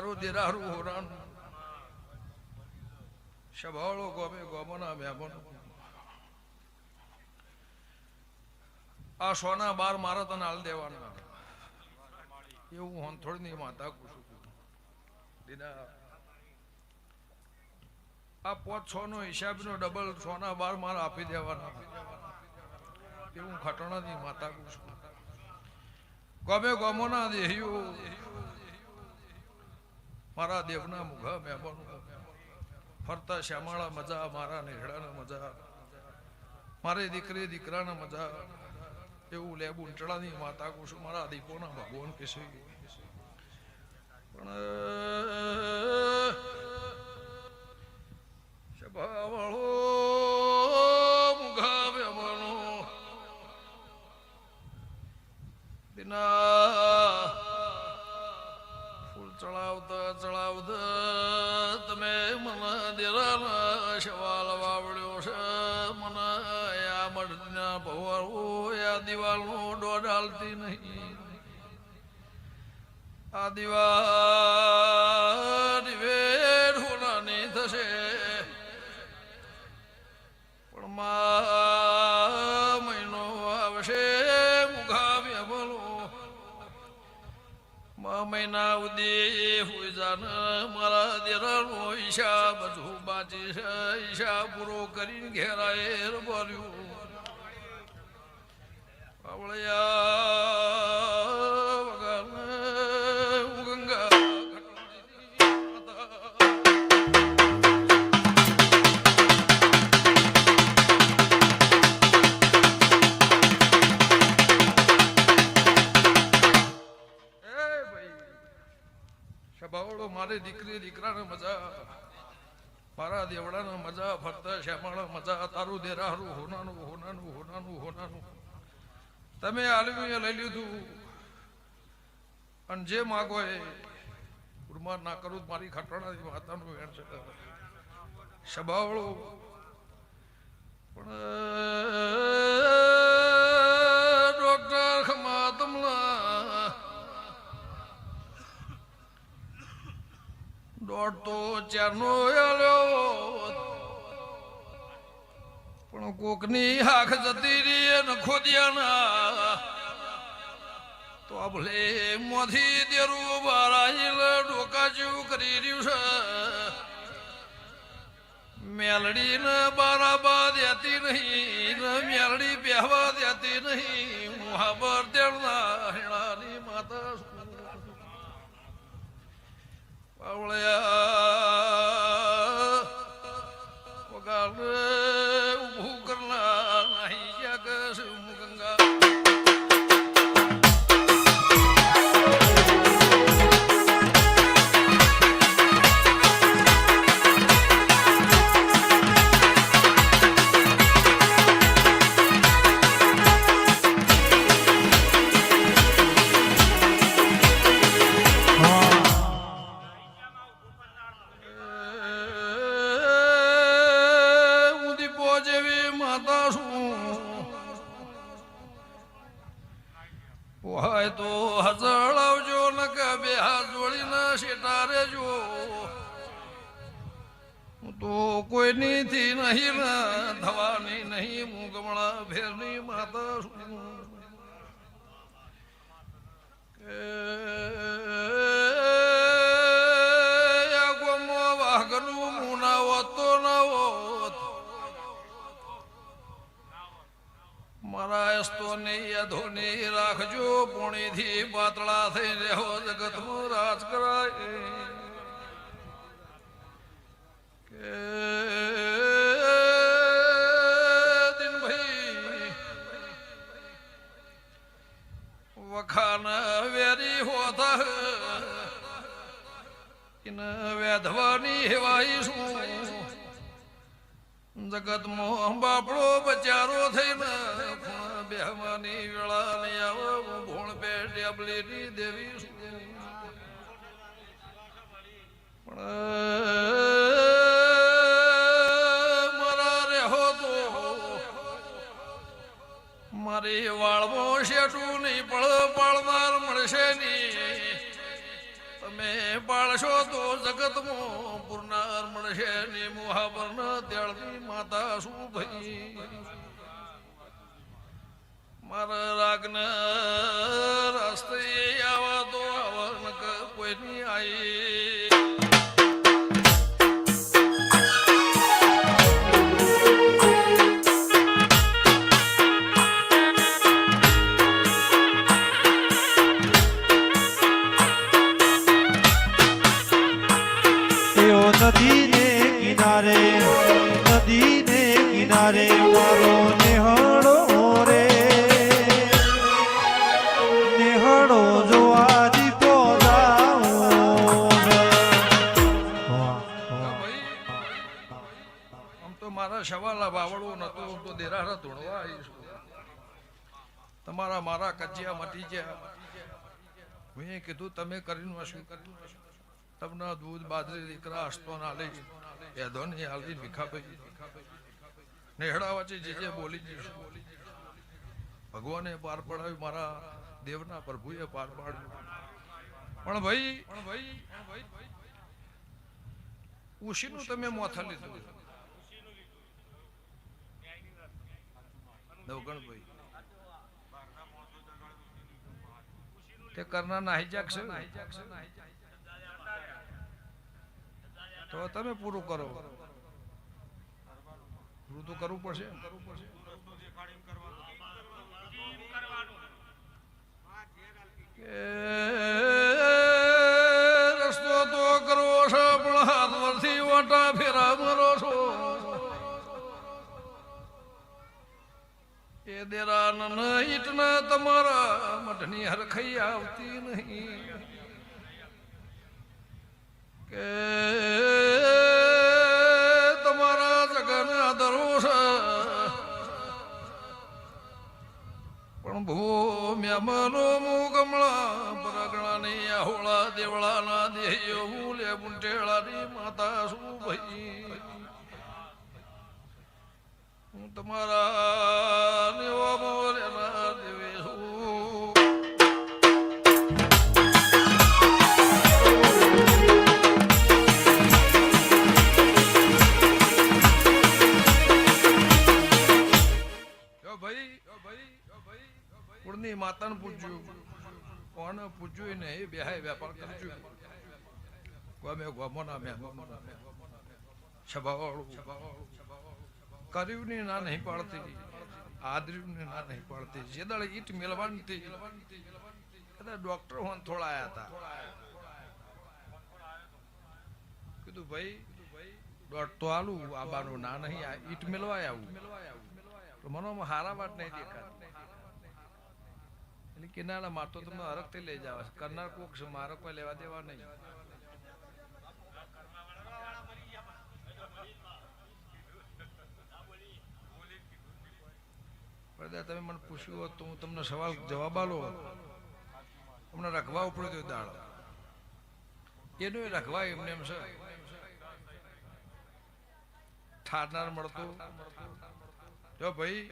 તારું દેરારું હોરાનું શભાળો ગોમે ગોમના મહેમાનો આ સોના બાર મારા તને હાલ દેવાના એવું હોંથોડ ની માતા કુશું દીના આ 5-6 નો હિસાબ નો ડબલ સોના બાર મારા આપી દેવાના એવું ખટણા ની માતા કુશું ગમે ગમોના દેહ્યો મારા દેવના મુખા મહેમાનો ફરતા શ્યામાળા મજા મારા નેહડાના મજા મારી દીકરી દીકરાના મજા એવું લેબુ ઉંટળાની માતા કુશું મારા દીપોના ભગવાન કેસે પણ શભાવાળો મુખા મહેમાનો દિના ફૂલ ચડાવતા તમે મને દેરાના સવાલ વાવડ્યો છે મને આ મઢના ભવારો આ દિવાલનો દોડ હાલતી નહીં આ દિવાલ વેર હોનાની થશે પણ મહિનો આવશે મુખાવ્ય બોલો મહિના ઉદે હોય જાન મારા દેરાનો ઈશા બધું બાજી છે ઈશા પૂરો કરીને ઘેરાયેર બોલ્યું આવળિયા વગર ગંગા શભાવડો મારી દીકરી દીકરાને મજા મારા દેવડાના મજા ફરતા શ્યામાળા મજા તારું દેરારું હોનાનું હોનાનું હોનાનું હોનાનું તમે આલવી લઈ લીધું અને જે માગો એ ઉર્માર ના કરું મારી ખટણાની માતાનું વેણ છે શભાવડો પણ ડોક્ટર ખમા તમલા દોઢ તો 4 નો આલ્યો પણ કોકની હાખ જતી રહી ને ખોદિયાના તો આ ભલે મોથી દેરું બારાઈલ ડોકા જેવું કરી રહ્યું છે મેલડી ને બારાબા દેતી નહીં ને મેલડી પહેવા દેતી નહીં મુહાબર દેણના હેણાની માતા પાવળિયા વગાડ ઉભું કરના નહીં જગ ગંગા હોય તો હજળાવજો ન કે બે હાથ જોડીને શેટારે જો હું તો કોઈની થી નહીં ને થવાની નહીં હું ગમણા ભેરની માતા છું કે ગોમો વાઘનું મુના હોતો ના હોત મારા સ્તોની અધોની રાખજો પોણીથી પાતળા થઈ રહ્યો જગતમાં રાજ કરાય કે દિનભાઈ વખાન વેરી હોતા ઇને વેધવાની હેવાઈ શું જગતમાં બાપડો બચારો થઈને બેહવાની વેળા નહીં આવે ભોણ પે ડેબલીની દેવી પણ મારા રેહો તો મારી વાળમાં શેઠું નહીં પળ પાળનાર મળશે નહીં તમે બાળશો તો જગતમાં પૂર્ણાર મળશે ને મોહાવર્ણ તેળની માતા શું ભઈ મારા રાગના રસ્તે આવા તો આવન કોઈની આઈ નદીને કિનારે મારો નેહળો રે નેહળો જોવા દીપો આમ તો મારા સવાલા બાવળો નતો તો દેરારા ધોણવા આવીશું તમારા મારા કજિયા મટી ગયા મેં કીધું તમે કરીને શું કર્યું તમને દૂધ બાજરી દીકરા હસતો ના લઈ યાદોની હાલતી ભીખાભાઈ નેહડા વચ્ચે જે બોલી જઈશું ભગવાને પાર પડાવ્યું મારા દેવના પ્રભુએ પાર પાડ્યું પણ ભાઈ ઉશીનું તમે મોથા લીધું નવગણભાઈ તે કરનાર નાહી જાગશે તો તમે પૂરું કરો પૂરું તો કરવું પડશે રસ્તો તો કરવો છે પણ હાથ વર્ષથી વાટા ફેરા મરો છો એ દેરા ઈટના તમારા મઠની હરખઈ આવતી નહીં કે તમારા જગના દરો છે પણ ભૂમ્યામનો મુગમળા પરગણાની આહોળા દેવળાના દેહીઓ મૂલે મુંટેળાની માતા શું ભઈ હું તમારા નેવા મોરેના દેવે છું કુળની માતાને પૂછ્યું કોને પૂછ્યું ને એ બેહાય વેપાર કરજો ગમે ગમોના મહેમાન છબાવાળું કર્યું ને ના નહીં પાડતી આદર્યું ને ના નહીં પાડતી જે દાડે ઈટ મેળવાની હતી ડોક્ટર હોન થોડા આયા હતા કીધું ભાઈ દોઢ તો આલું આબાનું ના નહીં ઈટ મેળવાય આવું તો મનોમાં હારા વાત નહીં દેખાય એટલે કિનારા માર તો તમને હરખથી લઈ જાવ કરનાર કોક છે મારે કોઈ લેવા દેવા નહીં તમે મને પૂછ્યું હોત તો હું તમને સવાલ જવાબ આલો તમને રખવા ઉપડ્યો તો દાડો એનું રખવા એમને એમ છે ઠારનાર મળતો જો ભાઈ